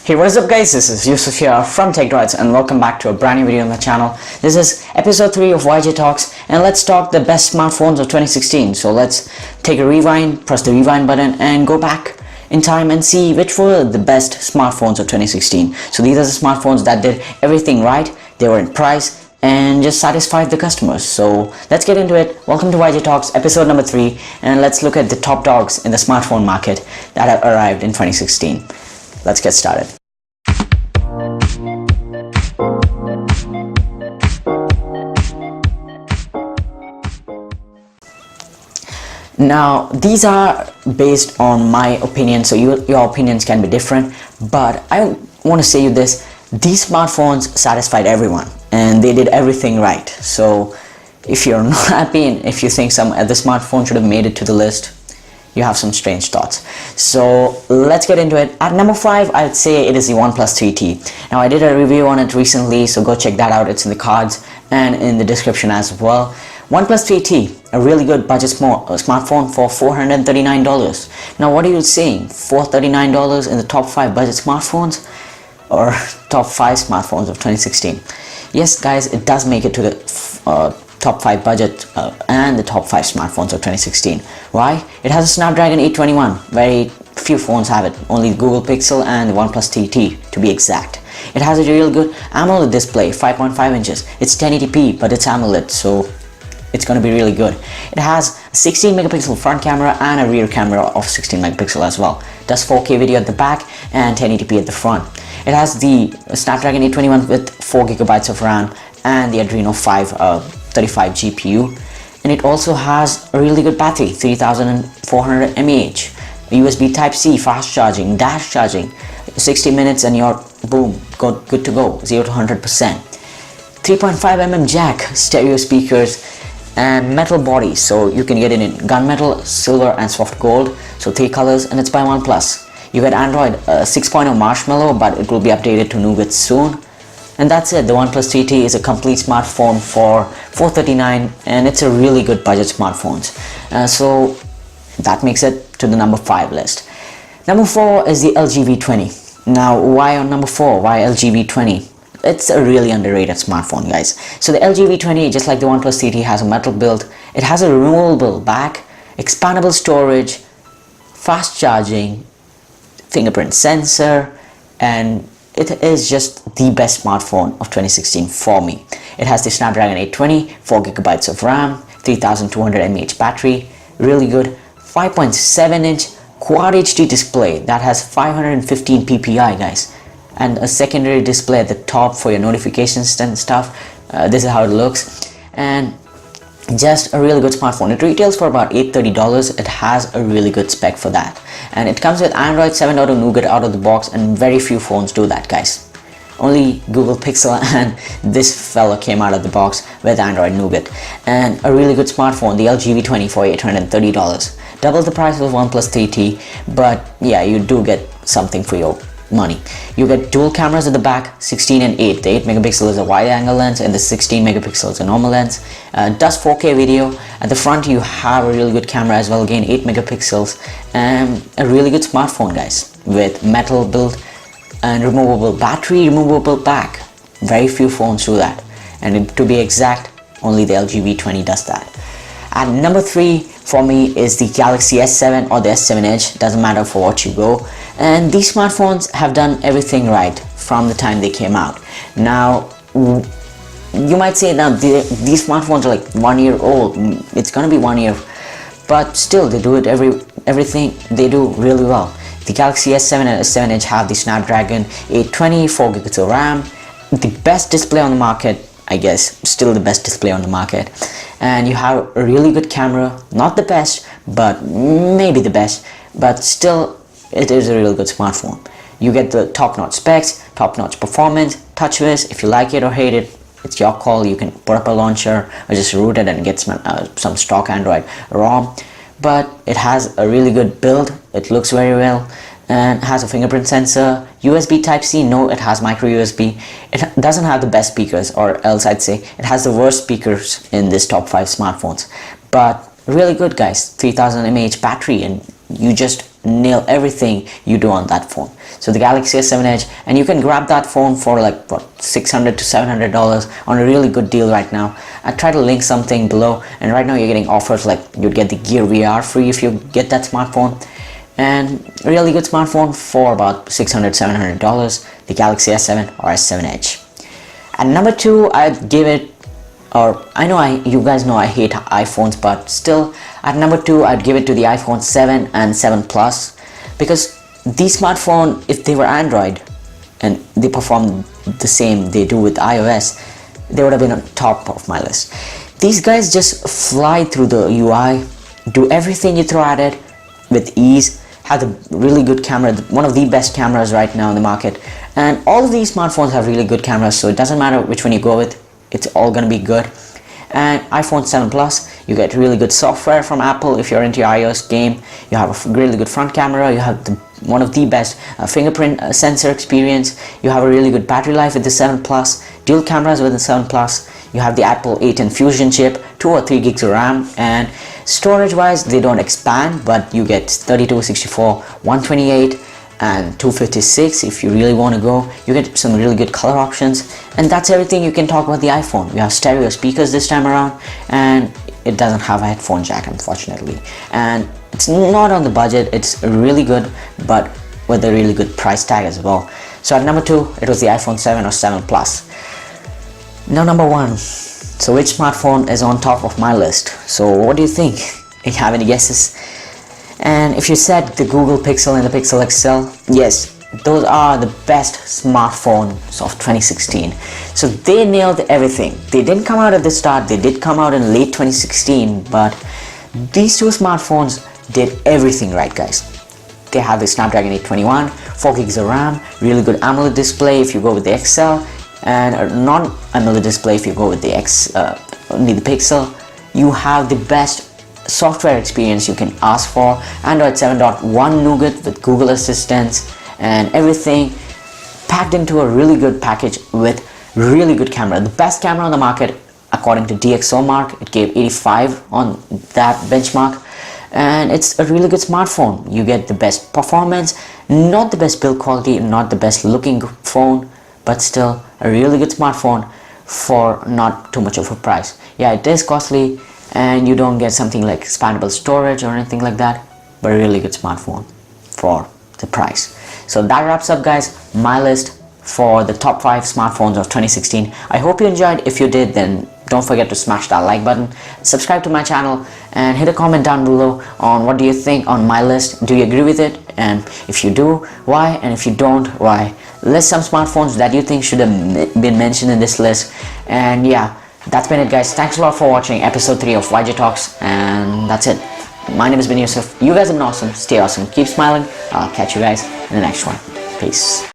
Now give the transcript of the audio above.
Hey, what is up guys, this is Yusuf here from TECHDROIDS and welcome back to a brand new video on the channel. This is episode 3 of YJ Talks and let's talk the best smartphones of 2016. So let's take a rewind, press the rewind button and go back in time and see which were the best smartphones of 2016. So these are the smartphones that did everything right, they were in price and just satisfied the customers. So let's get into it. Welcome to YJ Talks episode number 3 and let's look at the top dogs in the smartphone market that have arrived in 2016. Let's get started. Now these are based on my opinion, so your opinions can be different, but I want to say you this: these smartphones satisfied everyone and they did everything right. So if you're not happy and if you think some other smartphone should have made it to the list, you have some strange thoughts. So let's get into it. At number 5, I'd say it is the Oneplus 3T. Now I did a review on it recently, so go check that out. It's in the cards and in the description as well. Oneplus 3T, a really good budget smartphone for $439. Now what are you saying? $439 in the top 5 budget smartphones or top 5 smartphones of 2016? Yes guys, it does make it to the top 5 budget and the top 5 smartphones of 2016. Why? It has a Snapdragon 821. Very few phones have it. Only the Google Pixel and the Oneplus 3T to be exact. It has a real good AMOLED display, 5.5 inches. It's 1080p, but it's AMOLED, so it's going to be really good. It has a 16 megapixel front camera and a rear camera of 16 megapixel as well. Does 4K video at the back and 1080p at the front. It has the Snapdragon 821 with 4 gigabytes of RAM and the Adreno 535 GPU, and it also has a really good battery, 3400 mAh, USB Type-C, fast charging, dash charging, 60 minutes and you're boom, good to go, 0 to 100%. 3.5mm jack, stereo speakers and metal body, so you can get it in gunmetal, silver and soft gold, so 3 colors, and it's by OnePlus. You get Android 6.0 Marshmallow, but it will be updated to Nougat soon. And that's it. The Oneplus 3T is a complete smartphone for $439 and it's a really good budget smartphone. So that makes it to the number 5 list. Number 4 is the LG V20. Now why on number 4? Why LG V20? It's a really underrated smartphone guys. So the LG V20, just like the Oneplus 3T, has a metal build. It has a removable back, expandable storage, fast charging, fingerprint sensor, and it is just the best smartphone of 2016 for me. It has the Snapdragon 820, 4 gigabytes of RAM, 3200 mAh battery, really good 5.7 inch Quad HD display that has 515 ppi guys, and a secondary display at the top for your notifications and stuff. This is how it looks, and just a really good smartphone. It retails for about $830. It has a really good spec for that, and it comes with Android 7.0 Nougat out of the box, and very few phones do that guys. Only Google Pixel and this fella came out of the box with Android Nougat, and a really good smartphone, the LG V20 for $830. Double the price of OnePlus 3T, but yeah, you do get something for your money. You get dual cameras at the back, 16 and 8. The 8 megapixel is a wide angle lens and the 16 megapixel is a normal lens. Does 4K video. At the front you have a really good camera as well, again 8 megapixels, and a really good smartphone guys, with metal build and removable battery, removable back. Very few phones do that, and to be exact, only the LG V20 does that. At number 3 for me is the Galaxy S7 or the S7 Edge, doesn't matter for what you go. And these smartphones have done everything right from the time they came out. Now you might say now these smartphones are like 1 year old, it's gonna be 1 year, but still they do it everything they do really well. The Galaxy S7 and S7 Edge have the Snapdragon 820, 4 gigabytes of RAM, the best display on the market, I guess, still the best display on the market, and you have a really good camera, not the best, but maybe the best, but still it is a real good smartphone. You get the top-notch specs, top-notch performance, TouchWiz. If you like it or hate it, it's your call. You can put up a launcher or just root it and get some stock Android ROM, but it has a really good build. It looks very well and has a fingerprint sensor, USB Type-C. No, it has micro USB. It doesn't have the best speakers, or else I'd say it has the worst speakers in this top 5 smartphones, but really good guys. 3000 mAh battery, and you just nail everything you do on that phone. So the Galaxy S7 Edge, and you can grab that phone for like what, $600 to $700 on a really good deal right now. I try to link something below, and right now you're getting offers like you'd get the Gear VR free if you get that smartphone, and a really good smartphone for about $600 $700, the Galaxy S7 or S7 Edge. At number 2, I'd give it, or I know you guys know I hate iPhones, but still at number 2 I'd give it to the iPhone 7 and 7 Plus, because these smartphones, if they were Android and they perform the same they do with iOS, they would have been on top of my list. These guys just fly through the UI, do everything you throw at it with ease, have a really good camera, one of the best cameras right now in the market, and all of these smartphones have really good cameras, so it doesn't matter which one you go with, it's all gonna be good. And iPhone 7 Plus, you get really good software from Apple if you're into your iOS game. You have a really good front camera, you have one of the best fingerprint sensor experience, you have a really good battery life with the 7 Plus, dual cameras with the 7 Plus, you have the Apple A10 Fusion chip, 2 or 3 gigs of RAM, and storage wise they don't expand, but you get 32, 64, 128 and 256 if you really want to go. You get some really good color options, and that's everything you can talk about the iPhone. You have stereo speakers this time around, and it doesn't have a headphone jack unfortunately, and it's not on the budget. It's really good, but with a really good price tag as well. So at number 2 it was the iPhone 7 or 7 Plus. Now number 1, so which smartphone is on top of my list? So what do you think? Do you have any guesses? And if you said the Google Pixel and the Pixel XL, yes, those are the best smartphones of 2016. So they nailed everything. They didn't come out at the start, they did come out in late 2016, but these two smartphones did everything right, guys. They have the Snapdragon 821, 4 gigs of RAM, really good AMOLED display if you go with the XL, and a non-AMOLED display if you go with the only the Pixel. You have the best software experience you can ask for. Android 7.1 Nougat with Google Assistant and everything packed into a really good package with really good camera. The best camera on the market according to DxOMark. It gave 85 on that benchmark, and it's a really good smartphone. You get the best performance, not the best build quality, not the best looking phone, but still a really good smartphone for not too much of a price. Yeah, it is costly and you don't get something like expandable storage or anything like that, but a really good smartphone for the price. So that wraps up, guys, my list for the top 5 smartphones of 2016. I hope you enjoyed. If you did, then don't forget to smash that like button, subscribe to my channel, and hit a comment down below on what do you think on my list. Do you agree with it? And if you do, why? And if you don't, why? List some smartphones that you think should have been mentioned in this list. And yeah, that's been it, guys. Thanks a lot for watching episode 3 of YJ Talks, and that's it. My name has been Yusuf. You guys have been awesome. Stay awesome. Keep smiling. I'll catch you guys in the next one. Peace.